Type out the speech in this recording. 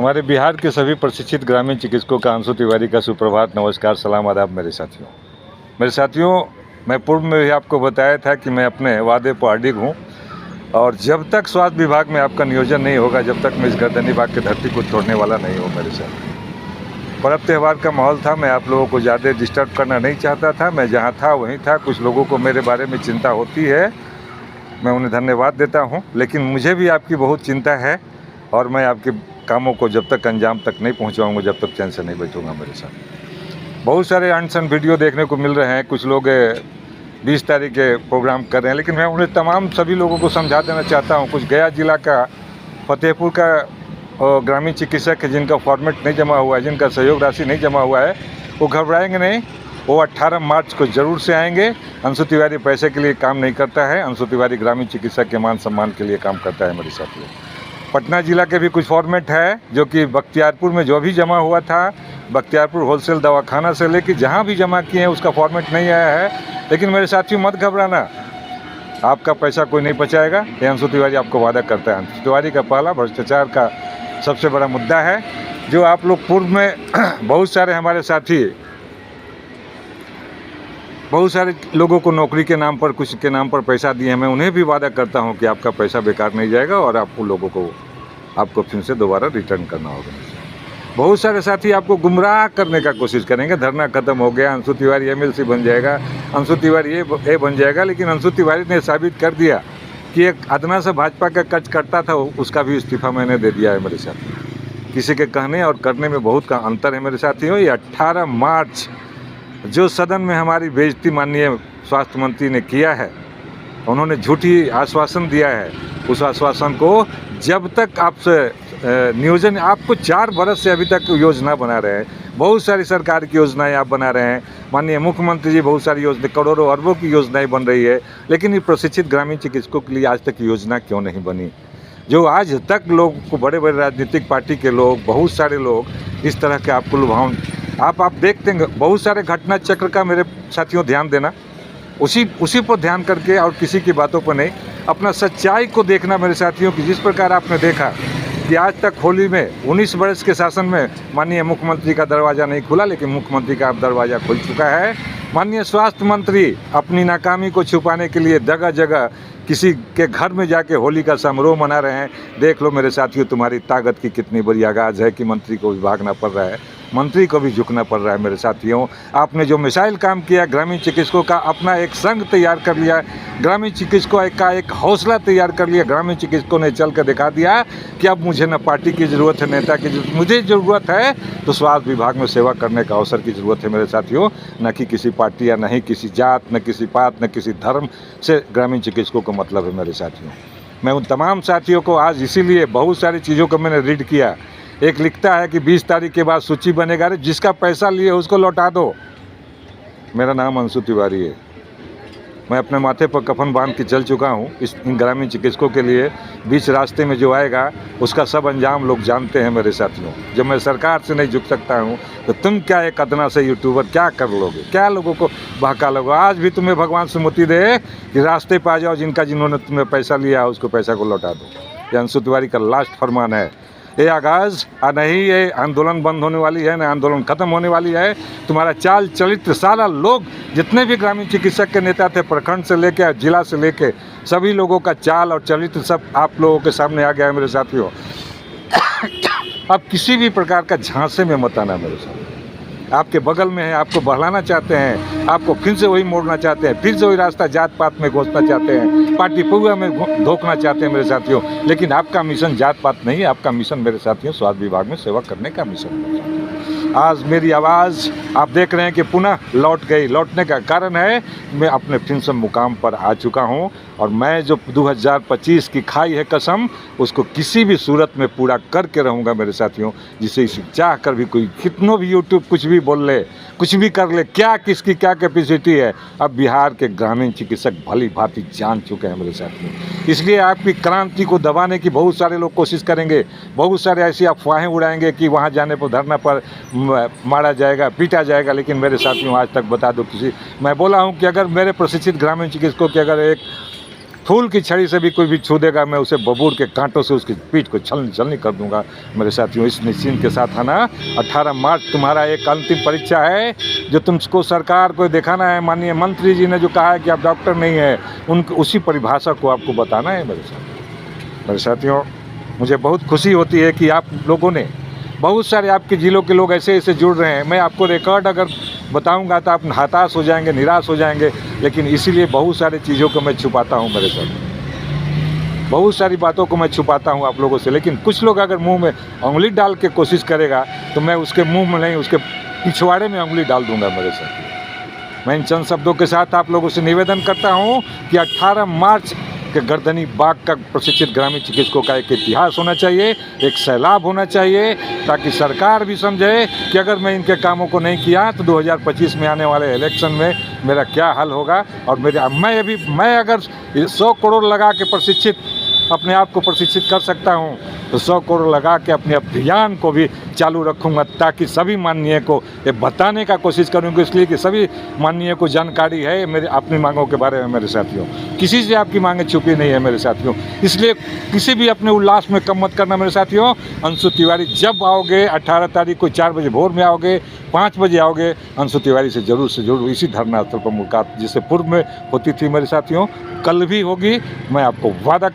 हमारे बिहार के सभी प्रशिक्षित ग्रामीण चिकित्सकों का अंशु तिवारी का सुप्रभात, नमस्कार, सलाम, आदाब मेरे साथियों, मैं पूर्व में भी आपको बताया था कि मैं अपने वादे पर अडिग हूँ और जब तक स्वास्थ्य विभाग में आपका नियोजन नहीं होगा, जब तक मैं इस गर्दनी बाग की धरती को छोड़ने वाला नहीं हूँ। मेरे साथ पर्व त्यौहार का माहौल था, मैं आप लोगों को ज़्यादा डिस्टर्ब करना नहीं चाहता था। मैं जहाँ था वहीं था। कुछ लोगों को मेरे बारे में चिंता होती है, मैं उन्हें धन्यवाद देता हूँ, लेकिन मुझे भी आपकी बहुत चिंता है और मैं आपके कामों को जब तक अंजाम तक नहीं पहुँचाऊँगा, जब तक चैन से नहीं बैठूँगा। मेरे साथ बहुत सारे अनसन वीडियो देखने को मिल रहे हैं। कुछ लोग 20 तारीख के प्रोग्राम कर रहे हैं, लेकिन मैं उन्हें तमाम सभी लोगों को समझा देना चाहता हूँ। कुछ गया जिला का, फतेहपुर का ग्रामीण चिकित्सक है जिनका फॉर्मेट नहीं जमा हुआ है, जिनका सहयोग राशि नहीं जमा हुआ है, वो घबराएंगे नहीं। वो 18 मार्च को ज़रूर से आएंगे। अंशु तिवारी पैसे के लिए काम नहीं करता है, अंशु तिवारी ग्रामीण चिकित्सक के मान सम्मान के लिए काम करता है। मेरे साथियों, पटना जिला के भी कुछ फॉर्मेट है जो कि बख्तियारपुर में जो भी जमा हुआ था, बख्तियारपुर होलसेल दवाखाना से लेकर जहाँ भी जमा किए हैं उसका फॉर्मेट नहीं आया है। लेकिन मेरे साथियों, मत घबराना, आपका पैसा कोई नहीं बचाएगा, ये अंशु तिवारी आपको वादा करता है। अंशु तिवारी का पहला भ्रष्टाचार का सबसे बड़ा मुद्दा है, जो आप लोग पूर्व में बहुत सारे हमारे साथी, बहुत सारे लोगों को नौकरी के नाम पर, कुछ के नाम पर पैसा दिए हैं। मैं उन्हें भी वादा करता हूं कि आपका पैसा बेकार नहीं जाएगा और आप उन लोगों को आपको फिर से दोबारा रिटर्न करना होगा। बहुत सारे साथी आपको गुमराह करने का कोशिश करेंगे। धरना खत्म हो गया, अंशु तिवारी MLC बन जाएगा, अंशु तिवारी ये बन जाएगा। लेकिन अंशु तिवारी ने साबित कर दिया कि एक अदना से भाजपा का कच करता था, उसका भी इस्तीफा मैंने दे दिया है। मेरे साथ किसी के कहने और करने में बहुत का अंतर है। मेरे साथियों, ये 18 मार्च जो सदन में हमारी बेइज्जती माननीय स्वास्थ्य मंत्री ने किया है, उन्होंने झूठी आश्वासन दिया है, उस आश्वासन को जब तक आपसे नियोजन, आपको 4 बरस से अभी तक योजना बना रहे हैं, बहुत सारी सरकार की योजनाएं आप बना रहे हैं। माननीय मुख्यमंत्री जी बहुत सारी योजना, करोड़ों अरबों की योजनाएं बन रही है, लेकिन ये प्रशिक्षित ग्रामीण चिकित्सकों के लिए आज तक योजना क्यों नहीं बनी? जो आज तक लोग को, बड़े बड़े राजनीतिक पार्टी के लोग, बहुत सारे लोग इस तरह के आपको लुभावन, आप देखते हैं बहुत सारे घटना चक्र का। मेरे साथियों, ध्यान देना, उसी पर ध्यान करके और किसी की बातों पर नहीं, अपना सच्चाई को देखना। मेरे साथियों की जिस प्रकार आपने देखा कि आज तक होली में 19 वर्ष के शासन में माननीय मुख्यमंत्री का दरवाज़ा नहीं खुला, लेकिन मुख्यमंत्री का अब दरवाज़ा खुल चुका है। माननीय स्वास्थ्य मंत्री अपनी नाकामी को छुपाने के लिए जगह जगह किसी के घर में जाके होली का समारोह मना रहे हैं। देख लो मेरे साथियों, तुम्हारी ताकत की कितनी बड़ी आगाज़ है कि मंत्री को भी भागना पड़ रहा है, मंत्री को भी झुकना पड़ रहा है। मेरे साथियों, आपने जो मिसाइल काम किया, ग्रामीण चिकित्सकों का अपना एक संघ तैयार कर लिया, ग्रामीण चिकित्सकों का एक हौसला तैयार कर लिया। ग्रामीण चिकित्सकों ने चल कर दिखा दिया कि अब मुझे न पार्टी की ज़रूरत है, नेता की ज़रूरत, मुझे ज़रूरत है तो स्वास्थ्य विभाग में सेवा करने का अवसर की ज़रूरत है। मेरे साथियों, न कि किसी पार्टी या नहीं किसी जात, न किसी पात, न किसी धर्म से ग्रामीण चिकित्सकों को मतलब है। मेरे साथियों, मैं उन तमाम साथियों को आज इसीलिए बहुत सारी चीज़ों को मैंने रीड किया। एक लिखता है कि 20 तारीख के बाद सूची बनेगा, अरे जिसका पैसा लिए उसको लौटा दो। मेरा नाम अंशु तिवारी है, मैं अपने माथे पर कफन बांध के चल चुका हूँ। इन ग्रामीण चिकित्सकों के लिए बीच रास्ते में जो आएगा उसका सब अंजाम लोग जानते हैं। मेरे साथियों, जब मैं सरकार से नहीं झुक सकता हूँ तो तुम क्या एक अदना से यूट्यूबर क्या कर लोगे, क्या लोगों को बहका लोगे? आज भी तुम्हें भगवान सुमति दे कि रास्ते पर आ जाओ, जिन्होंने तुम्हें पैसा लिया उसको पैसा को लौटा दो। ये अंशु तिवारी का लास्ट फरमान है। ये आगाज़ नहीं, ये आंदोलन बंद होने वाली है, ना आंदोलन खत्म होने वाली है। तुम्हारा चाल चरित्र, सारा लोग, जितने भी ग्रामीण चिकित्सक के नेता थे, प्रखंड से लेकर जिला से लेकर, सभी लोगों का चाल और चरित्र सब आप लोगों के सामने आ गया है। मेरे साथियों, अब किसी भी प्रकार का झांसे में मत आना। मेरे साथ आपके बगल में है, आपको बहलाना चाहते हैं, आपको फिर से वही मोड़ना चाहते हैं, फिर से वही रास्ता जात पात में घोषना चाहते हैं, पार्टी पुआ में धोखना चाहते हैं। मेरे साथियों, लेकिन आपका मिशन जात पात नहीं है, आपका मिशन मेरे साथियों स्वास्थ्य विभाग में सेवा करने का मिशन है। आज मेरी आवाज़ आप देख रहे हैं कि पुनः लौट गई। लौटने का कारण है मैं अपने फिर से मुकाम पर आ चुका हूं और मैं जो 2025 की खाई है कसम, उसको किसी भी सूरत में पूरा करके रहूंगा। मेरे साथियों, जिसे इसे चाह कर भी कोई कितनों भी यूट्यूब कुछ भी बोल ले, कुछ भी कर ले, क्या किसकी क्या कैपेसिटी है, अब बिहार के ग्रामीण चिकित्सक भली भांति जान चुके हैं। मेरे साथियों, इसलिए आपकी क्रांति को दबाने की बहुत सारे लोग कोशिश करेंगे, बहुत सारे ऐसी अफवाहें उड़ाएंगे कि वहाँ जाने पर, धरना पर मारा जाएगा, पीटा जाएगा। लेकिन मेरे साथियों, आज तक बता दो, मैं बोला हूँ कि अगर मेरे प्रशिक्षित ग्रामीण चिकित्सकों की अगर एक फूल की छड़ी से भी कोई भी छू देगा, मैं उसे बबूर के कांटों से उसकी पीठ को छलनी कर दूंगा। मेरे साथियों, इस निश्चिंत के साथ आना, 18 मार्च तुम्हारा एक अंतिम परीक्षा है जो तुमको सरकार को दिखाना है। माननीय मंत्री जी ने जो कहा है कि आप डॉक्टर नहीं है, उसी परिभाषा को आपको बताना है। मेरे साथियों, मुझे बहुत खुशी होती है कि आप लोगों ने, बहुत सारे आपके ज़िलों के लोग ऐसे ऐसे जुड़ रहे हैं। मैं आपको रिकॉर्ड अगर बताऊंगा तो आप हताश हो जाएंगे, निराश हो जाएंगे, लेकिन इसीलिए बहुत सारी चीज़ों को मैं छुपाता हूं। मेरे साथ बहुत सारी बातों को मैं छुपाता हूं आप लोगों से, लेकिन कुछ लोग अगर मुंह में उंगली डाल के कोशिश करेगा तो मैं उसके मुंह में नहीं, उसके पिछवाड़े में उंगली डाल दूंगा। मेरे साथ मैं इन चंद शब्दों के साथ आप लोगों से निवेदन करता हूं कि 18 मार्च के गर्दनी बाग का प्रशिक्षित ग्रामीण चिकित्सकों का एक इतिहास होना चाहिए, एक सैलाब होना चाहिए, ताकि सरकार भी समझे कि अगर मैं इनके कामों को नहीं किया तो 2025 में आने वाले इलेक्शन में मेरा क्या हाल होगा। और मैं अगर 100 करोड़ लगा के अपने आप को प्रशिक्षित कर सकता हूँ तो 100 करोड़ लगा के अपने अभियान को भी चालू रखूँगा, ताकि सभी माननीय को ये बताने का कोशिश करूँगा, इसलिए कि सभी माननीय को जानकारी है मेरे अपनी मांगों के बारे में। मेरे साथियों, किसी से आपकी मांगें छुपी नहीं है मेरे साथियों, इसलिए किसी भी अपने उल्लास में कम मत करना। मेरे साथियों, अंशु तिवारी जब आओगे 18 तारीख को 4 बजे भोर में आओगे, 5 बजे आओगे, अंशु तिवारी से जरूर इसी धरना स्थल पर मुलाकात जिससे पूर्व में होती थी मेरे साथियों, कल भी होगी। मैं आपको वादा